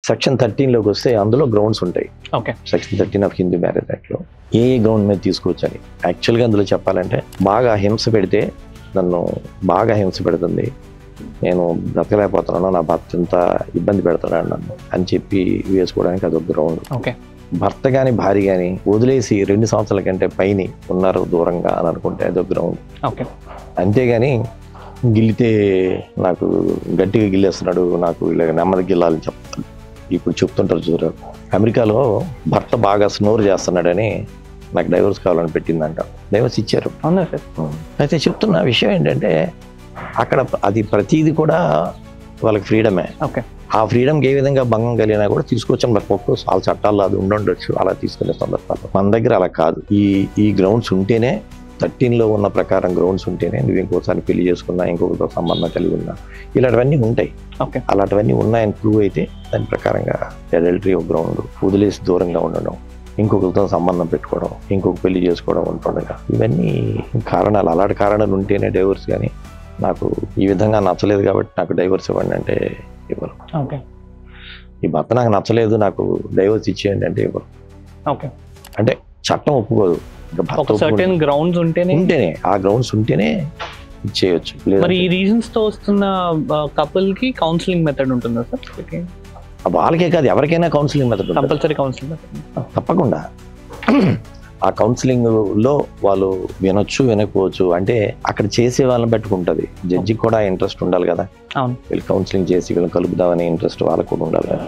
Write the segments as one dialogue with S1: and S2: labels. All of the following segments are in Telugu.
S1: సెక్షన్ 13లోకి వస్తే అందులో గ్రౌండ్స్ ఉంటాయి.
S2: Okay.
S1: Section 13 of Hindu marriage యాక్ట్లో ఏ గ్రౌండ్ మీద తీసుకోవచ్చు అని. యాక్చువల్గా అందులో చెప్పాలంటే బాగా హింస పెడితే, నన్ను బాగా హింస పెడుతుంది, నేను బ్రతకలేకపోతున్నాను, నా భర్త ఇంత ఇబ్బంది పెడుతున్నాడు నన్ను అని చెప్పి వేసుకోవడానికి అదొక గ్రౌండ్.
S2: ఓకే.
S1: భర్త కానీ భార్య కానీ వదిలేసి 2 సంవత్సరాల కంటే పైన ఉన్నారు దూరంగా అని అనుకుంటే అదొక గ్రౌండ్.
S2: ఓకే.
S1: అంతేగాని గిల్లితే నాకు గట్టిగా గిల్లేస్తున్నాడు, నాకు ఇలా నెమ్మది గిల్లాలని చెప్తాను. ఇప్పుడు చెప్తుంటారు చూడరు, అమెరికాలో భర్త బాగా స్నోర్ చేస్తున్నాడని నాకు డైవర్స్ కావాలని పెట్టిందంట. డైవర్స్ ఇచ్చారు.
S2: అవునా సార్?
S1: అయితే చెప్తున్న విషయం ఏంటంటే అక్కడ అది ప్రతిదీ కూడా వాళ్ళకి ఫ్రీడమే.
S2: ఓకే.
S1: ఆ ఫ్రీడమ్కి ఏ విధంగా భంగం కలిగినా కూడా తీసుకొచ్చాం. మరి ఒక్కొక్క వాళ్ళ చట్టాల్లో అది ఉండొచ్చు, అలా తీసుకునే సందర్భాలు. మన దగ్గర అలా కాదు. ఈ గ్రౌండ్స్ ఉంటేనే, 13లో ఉన్న ప్రకారం గ్రౌండ్స్ ఉంటేనే నువ్వు ఇంకోసారి పెళ్లి చేసుకున్నా, ఇంకొకరితో సంబంధం కలిగి ఉన్నా, ఇలాంటివన్నీ ఉంటాయి.
S2: ఓకే.
S1: అలాంటివన్నీ ఉన్నాయని ప్రూవ్ అయితే దాని ప్రకారంగా అడల్టరీ ఒక గ్రౌండ్, వదిలేసి దూరంగా ఉండడం, ఇంకొకరితో సంబంధం పెట్టుకోవడం, ఇంకొక పెళ్లి చేసుకోవడం ఉంటుండగా, ఇవన్నీ కారణాలు. అలాంటి కారణాలు ఉంటేనే డైవర్స్. కానీ నాకు ఈ విధంగా నచ్చలేదు కాబట్టి నాకు డైవర్స్ ఇవ్వండి అంటే ఇవ్వరు.
S2: ఓకే.
S1: ఈ భర్త నాకు నచ్చలేదు, నాకు డైవర్స్ ఇచ్చేయండి అంటే ఇవ్వరు.
S2: ఓకే.
S1: అంటే చట్టం ఒప్పుకోదు.
S2: సర్టెన్ గ్రౌండ్స్ ఉంటేనే
S1: ఆ గ్రౌండ్స్ ఉంటేనే ఇచ్చేయచ్చు.
S2: మరి ఈ రీజన్స్ తో వస్తున్న కపుల్ కి కౌన్సిలింగ్ మెథడ్ ఉంటుందా సార్?
S1: వాళ్ళకే కాదు, ఎవరికైనా counselling method
S2: compulsory counselling method
S1: తప్పకుండా. ఆ కౌన్సిలింగ్ లో వాళ్ళు వినొచ్చు, వినకపోవచ్చు. అంటే అక్కడ చేసే వాళ్ళని పెట్టుకుంటది. జడ్జికి కూడా ఇంట్రెస్ట్ ఉండాలి కదా, వీళ్ళు కౌన్సిలింగ్ చేసి వీళ్ళని కలుపుదామనే ఇంట్రెస్ట్ వాళ్ళకు కూడా ఉండాలి కదా.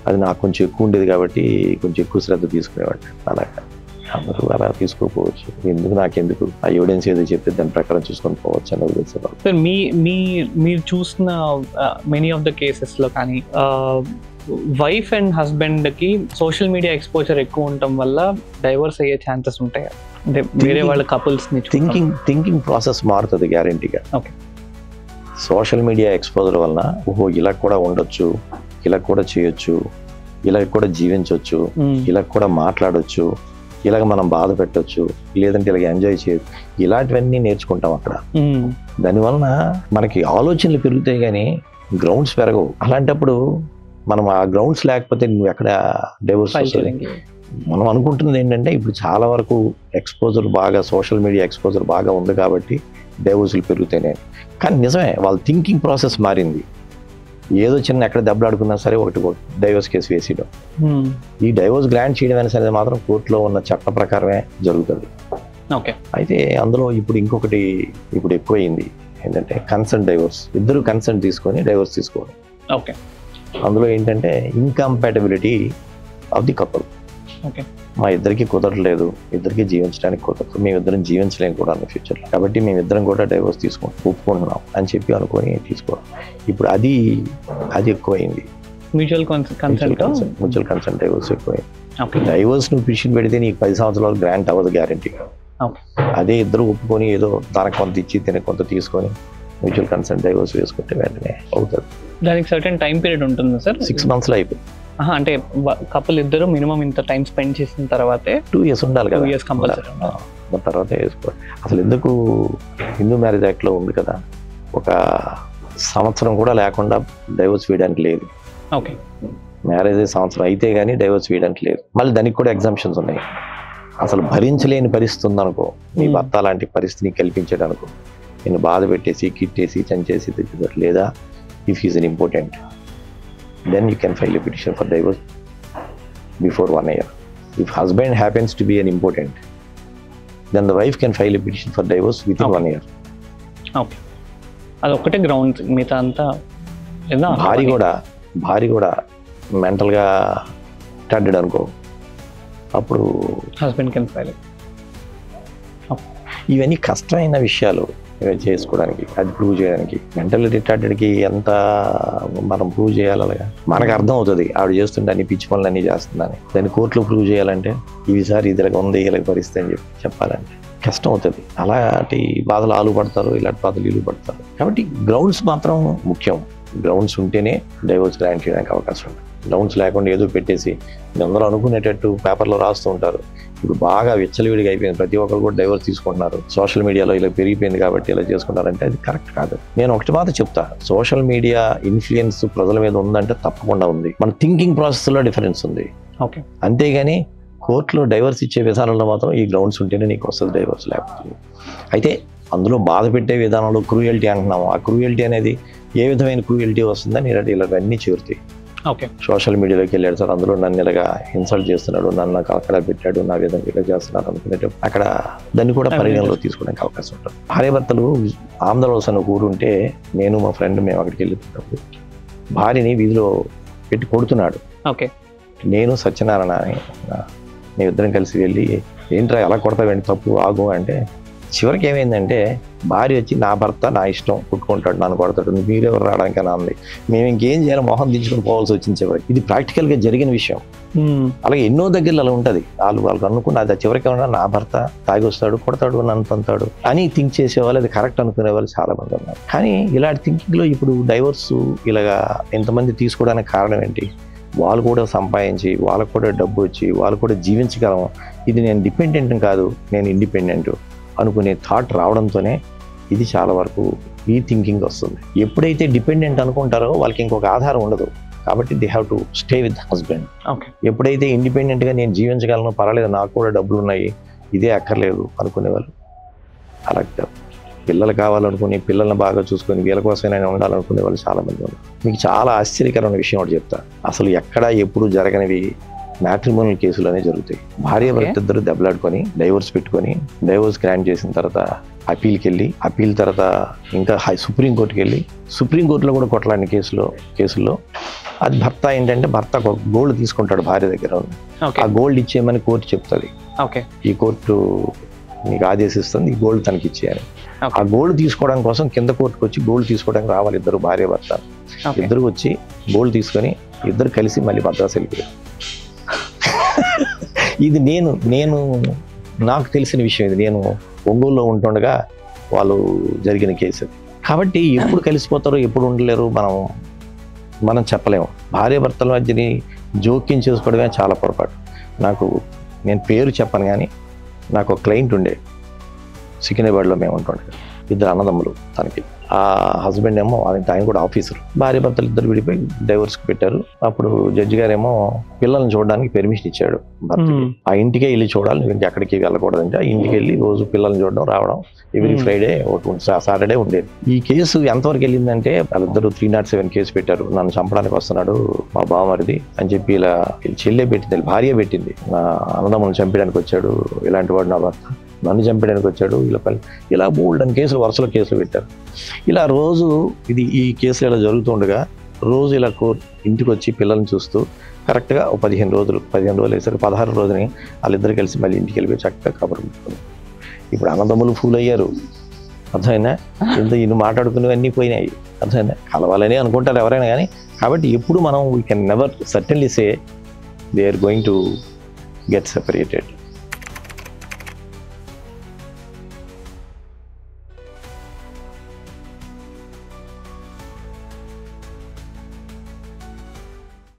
S1: అది నాకు కొంచెం ఎక్కువ ఉండేది కాబట్టి కొంచెం ఎక్కువ శ్రద్ధ తీసుకునేవాడిని. అలాగా అందరూ అలా తీసుకోకపోవచ్చు. నాకెందుకు ఆ ఎవిడెన్స్ ఏదో చెప్తే దాని ప్రకారం చూసుకొని పోవచ్చు అని ఉద్దేశించారు.
S2: సార్, మీరు చూసిన మెనీ ఆఫ్ ద కేసెస్ లో కానీ వైఫ్ అండ్ హస్బెండ్ కి సోషల్ మీడియా ఎక్స్పోజర్ ఎక్కువ ఉండటం వల్ల డైవర్స్ అయ్యే ఛాన్సెస్ ఉంటాయి. అంటే వేరే వాళ్ళ కపుల్స్ ని
S1: థింకింగ్ ప్రాసెస్ మారుతుంది గ్యారంటీగా.
S2: ఓకే.
S1: సోషల్ మీడియా ఎక్స్పోజర్ వలన ఓహో ఇలా కూడా ఉండొచ్చు, ఇలా కూడా చేయొచ్చు, ఇలా కూడా జీవించవచ్చు, ఇలా కూడా మాట్లాడొచ్చు, ఇలాగ మనం బాధ పెట్టొచ్చు, లేదంటే ఇలాగ ఎంజాయ్ చేయొచ్చు, ఇలాంటివన్నీ నేర్చుకుంటాం అక్కడ. దానివలన మనకి ఆలోచనలు పెరుగుతాయి కానీ గ్రౌండ్స్ పెరగవు. అలాంటప్పుడు మనం ఆ గ్రౌండ్స్ లేకపోతే నువ్వు ఎక్కడ డైవర్స్ వస్తుంది. మనం అనుకుంటుంది ఏంటంటే ఇప్పుడు చాలా వరకు ఎక్స్పోజర్ బాగా, సోషల్ మీడియా ఎక్స్పోజర్ బాగా ఉంది కాబట్టి డైవర్సులు పెరుగుతాయి. కానీ నిజమే, వాళ్ళ థింకింగ్ ప్రాసెస్ మారింది. ఏదో చిన్న ఎక్కడ దెబ్బలాడుకున్నా సరే ఒకటి డైవర్స్ కేసు వేసేయడం, ఈ డైవర్స్ గ్రాంట్ చేయడం అనేది మాత్రం కోర్టులో ఉన్న చట్ట ప్రకారమే జరుగుతుంది.
S2: ఓకే. అయితే
S1: అందులో ఇప్పుడు ఎక్కువైంది ఏంటంటే కన్సెంట్ డైవర్స్. ఇద్దరు కన్సెంట్ తీసుకొని డైవర్స్ తీసుకోవడం.
S2: ఓకే.
S1: అందులో ఏంటంటే incompatibility of the couple.
S2: Okay.
S1: మా ఇద్దరికి కుదరలేదు, ఇద్దరికి జీవించడానికి కుదరదు, మేమిద్దరం జీవించలేము కూడా అన్న ఫ్యూచర్లో, కాబట్టి మేమిద్దరం కూడా డైవర్స్ ఒప్పుకుంటున్నాం అని చెప్పి అనుకొని తీసుకోవడం. ఇప్పుడు అది ఎక్కువైంది.
S2: మ్యూచువల్
S1: కన్సెంట్ డైవర్స్ ఎక్కువైంది. డైవర్స్ నువ్వు పిటిషన్ పెడితే నీకు 10 సంవత్సరాలు గ్రాంట్ అవ్వదు గ్యారంటీగా. అదే ఇద్దరు ఒప్పుకొని ఏదో తనకు కొంత ఇచ్చి తినకు కొంత తీసుకొని మ్యూచువల్ కన్సెంట్ డైవర్స్ వేసుకుంటే వెంటనే అవుతుంది.
S2: దానికి సర్టెన్ టైం పీరియడ్ ఉంటుంది సార్?
S1: 6 monthsలో అయిపోయింది.
S2: అంటే కపుల్ ఇద్దరు మినిమం ఇంత టైం స్పెండ్ చేసిన తర్వాతే
S1: 2 years ఉండాలి కదా.
S2: 2 years కంపల్సరీ.
S1: తర్వాత వేసుకోవాలి. అసలు ఎందుకు హిందూ మ్యారేజ్ యాక్ట్లో ఉంది కదా, 1 సంవత్సరం కూడా లేకుండా డైవర్స్ వేయడానికి లేదు.
S2: ఓకే.
S1: మ్యారేజ్ 1 సంవత్సరం అయితే కానీ డైవర్స్ వేయడానికి లేదు. మళ్ళీ దానికి కూడా ఎగ్జామ్షన్స్ ఉన్నాయి. అసలు భరించలేని పరిస్థితి ఉందనుకో, నీ భర్త లాంటి పరిస్థితిని కల్పించడానుకో, నేను బాధ పెట్టేసి కిట్టేసి చంచేసి తెచ్చుకోరు, లేదా if is an important then you can file a petition for divorce before 1 year. If husband happens to be an important, then the wife can file a petition for divorce within 1 year.
S2: Okay. అదొక్కటే గ్రౌండ్, మిగతా అంతా
S1: భార్య కూడా మెంటల్గా రిటార్డెడ్ అనుకో, అప్పుడు
S2: హస్బెండ్ కెన్ ఫైల్.
S1: ఇవన్నీ కష్టమైన విషయాలు చేసుకోవడానికి, అది ప్రూవ్ చేయడానికి. మెంటల్ రిటార్డెడ్కి ఎంత మనం ప్రూవ్ చేయాలి, అలాగా మనకు అర్థం అవుతుంది ఆవిడ చేస్తుంటే అన్ని పిచ్చి పనులు అన్నీ చేస్తుందని. దాన్ని కోర్టులో ప్రూవ్ చేయాలంటే ఈసారి ఇదిలాగ ఉంది, ఇలాగ పరిస్థితి అని చెప్పాలంటే కష్టం అవుతుంది. అలాంటి బాధలు ఆలు పడతారు, ఇలాంటి బాధలు ఇల్లు పడతారు. కాబట్టి గ్రౌండ్స్ మాత్రం ముఖ్యం. గ్రౌండ్స్ ఉంటేనే డైవోర్స్ గ్రాంట్ చేయడానికి అవకాశం ఉంది. గ్రౌండ్స్ లేకుండా ఏదో పెట్టేసి అందరూ అనుకునేటట్టు పేపర్లో రాస్తూ ఉంటారు. ఇప్పుడు బాగా విచ్చలవిడిగా అయిపోయింది, ప్రతి ఒక్కరు కూడా డైవోర్స్ తీసుకుంటున్నారు. సోషల్ మీడియాలో ఇలా పెరిగిపోయింది కాబట్టి ఇలా చేసుకుంటారంటే అది కరెక్ట్ కాదు. నేను ఒకటి మాట చెప్తా, సోషల్ మీడియా ఇన్ఫ్లుయెన్స్ ప్రజల మీద ఉందంటే తప్పకుండా ఉంది. మన థింకింగ్ ప్రాసెస్లో డిఫరెన్స్ ఉంది.
S2: ఓకే,
S1: అంతేగాని కోర్టులో డైవర్స్ ఇచ్చే విధానంలో మాత్రం ఈ గ్రౌండ్స్ ఉంటేనే నీకు వస్తుంది డైవర్స్, లేకపోతే అయితే అందులో బాధ పెట్టే విధానంలో క్రూయల్టీ అంటున్నాము. ఆ క్రూయల్టీ అనేది ఏ విధమైన క్రూయల్టీ వస్తుందని ఇలాగన్నీ చేరుతాయి.
S2: ఓకే,
S1: సోషల్ మీడియాలోకి వెళ్ళాడు సార్, అందులో నన్ను ఇలాగా ఇన్సల్ట్ చేస్తున్నాడు, నన్ను అక్కడ పెట్టాడు, నా విధంగా ఇలా చేస్తున్నాడు అనుకునేటప్పుడు అక్కడ దాన్ని కూడా పరిగణలో తీసుకోవడానికి అవకాశం ఉంటుంది. భార్యాభర్తలు ఆంధ్రవలస అని ఊరుంటే నేను మా ఫ్రెండ్ మేము అక్కడికి వెళ్ళినప్పుడు భార్యని వీధిలో పెట్టి కొడుతున్నాడు.
S2: ఓకే,
S1: నేను సత్యనారాయణ అని మేము ఇద్దరం కలిసి వెళ్ళి ఏంట్రా ఎలా కొడతావేంటి, తప్పు ఆగు అంటే చివరికి ఏమైందంటే భార్య వచ్చి నా భర్త నా ఇష్టం కుట్టుకుంటాడు, నన్ను కొడతాడు, మీరెవరు రావడానికి అని అంది. మేము ఇంకేం చేయాలి, మొహం దించుకుని పోవాల్సి వచ్చింది చివరికి. ఇది ప్రాక్టికల్గా జరిగిన విషయం. అలాగే ఎన్నో దగ్గరలో అలా ఉంటుంది. వాళ్ళకి అనుకున్న అది చివరికి ఏమన్నా నా భర్త తాగి వస్తాడు, కొడతాడు, నన్ను తంతాడు అని థింక్ చేసేవాళ్ళు, అది కరెక్ట్ అనుకునే వాళ్ళు చాలా మంది ఉన్నారు. కానీ ఇలాంటి థింకింగ్లో ఇప్పుడు డైవర్స్ ఇలాగా ఎంతమంది తీసుకోవడానికి కారణం ఏంటి? వాళ్ళు కూడా సంపాదించి, వాళ్ళకు కూడా డబ్బు వచ్చి, వాళ్ళు కూడా జీవించగలం, ఇది నేను డిపెండెంట్ కాదు నేను ఇండిపెండెంట్ అనుకునే థాట్ రావడంతోనే ఇది చాలా వరకు ఈ థింకింగ్ వస్తుంది. ఎప్పుడైతే డిపెండెంట్ అనుకుంటారో వాళ్ళకి ఇంకొక ఆధారం ఉండదు, కాబట్టి they have to stay with husband.
S2: Okay,
S1: ఎప్పుడైతే ఇండిపెండెంట్గా నేను జీవించగలను, పర్వాలేదు, నాకు కూడా డబ్బులు ఉన్నాయి, ఇదే అక్కర్లేదు అనుకునేవాళ్ళు అలాగే పిల్లలు కావాలనుకుని పిల్లల్ని బాగా చూసుకొని వీళ్ళ కోసం నేను ఉండాలనుకునే వాళ్ళు చాలామంది ఉన్నారు. మీకు చాలా ఆశ్చర్యకరమైన విషయం ఒకటి చెప్తా, అసలు ఎక్కడా ఎప్పుడు జరగనివి మ్యాట్రిమోనియల్ కేసులు జరుగుతాయి. భార్య భర్త ఇద్దరు దెబ్బలాడుకొని డైవోర్స్ పెట్టుకొని డైవోర్స్ గ్రాంట్ చేసిన తర్వాత అపీల్కి వెళ్ళి, అపీల్ తర్వాత ఇంకా సుప్రీంకోర్టుకి వెళ్ళి, సుప్రీంకోర్టులో కూడా కొట్లాడిన కేసుల్లో అది భర్త ఏంటంటే భర్త గోల్డ్ తీసుకుంటాడు భార్య దగ్గర ఉంది, ఆ గోల్డ్ ఇచ్చేయమని కోర్టు చెప్తుంది. ఈ కోర్టు నీకు ఆదేశిస్తుంది ఈ గోల్డ్ తనకి ఇచ్చేయాలి. ఆ గోల్డ్ తీసుకోవడం కోసం కింద కోర్టుకు వచ్చి గోల్డ్ తీసుకోవడానికి రావాలి ఇద్దరు భార్య భర్త. ఇద్దరు వచ్చి గోల్డ్ తీసుకొని ఇద్దరు కలిసి మళ్ళీ మద్రాసు వెళ్ళిపోయారు. ఇది నేను నాకు తెలిసిన విషయం. ఇది నేను ఒంగోలులో ఉంటుండగా వాళ్ళు జరిగిన కేసు. కాబట్టి ఎప్పుడు కలిసిపోతారో ఎప్పుడు ఉండలేరు మనం చెప్పలేము. భార్య భర్తల మధ్యని జోక్యం చేసుకోవడమే చాలా పొరపాటు. నేను పేరు చెప్పను కానీ నాకు ఒక క్లయింట్ ఉండే, సికింద్రాబాద్లో మేము ఉంటుండే, ఇద్దరు అన్నదమ్ములు. తనకి ఆ హస్బెండ్ ఏమో ఆయన కూడా ఆఫీసర్, భార్య భర్తలు ఇద్దరు విడిపోయి డైవోర్స్కి పెట్టారు. అప్పుడు జడ్జి గారేమో పిల్లల్ని చూడడానికి పెర్మిషన్ ఇచ్చాడు భర్తకి. ఆ ఇంటికే వెళ్ళి చూడాలి, నువ్వు ఎక్కడికి వెళ్ళకూడదంటే ఆ ఇంటికి వెళ్ళి రోజు పిల్లల్ని చూడడం రావడం ఎవ్రీ ఫ్రైడే సాటర్డే ఉండేది. ఈ కేసు ఎంతవరకు వెళ్ళిందంటే వాళ్ళిద్దరు 307 కేసు పెట్టారు, నన్ను చంపడానికి వస్తున్నాడు మా బావమరిది అని చెప్పి ఇలా చెల్లె పెట్టింది, భార్య పెట్టింది, నా అన్నదమ్ములను చంపడానికి వచ్చాడు, ఇలాంటి వాడు నా భర్త, నన్ను చంపడానికి వచ్చాడు, ఇలా బోల్డన్ కేసులు వరుసలో కేసులు పెట్టారు. ఇలా రోజు ఈ కేసులు ఇలా జరుగుతుండగా రోజు ఇలా ఇంటికి వచ్చి పిల్లల్ని చూస్తూ కరెక్ట్గా 15 రోజులు వేసారు. 16 రోజుని వాళ్ళిద్దరు కలిసి మళ్ళీ ఇంటికి వెళ్ళిపోయి చక్కగా కబురు పెట్టుకున్నారు. ఇప్పుడు అన్నదమ్ములు ఫూల్ అయ్యారు, అర్థమైనా ఇన్ని మాట్లాడుకునేవన్నీ పోయినాయి, అర్థమైనా కలవాలని అనుకుంటారు ఎవరైనా కానీ. కాబట్టి ఎప్పుడు మనం we can never certainly say they are going to get separated.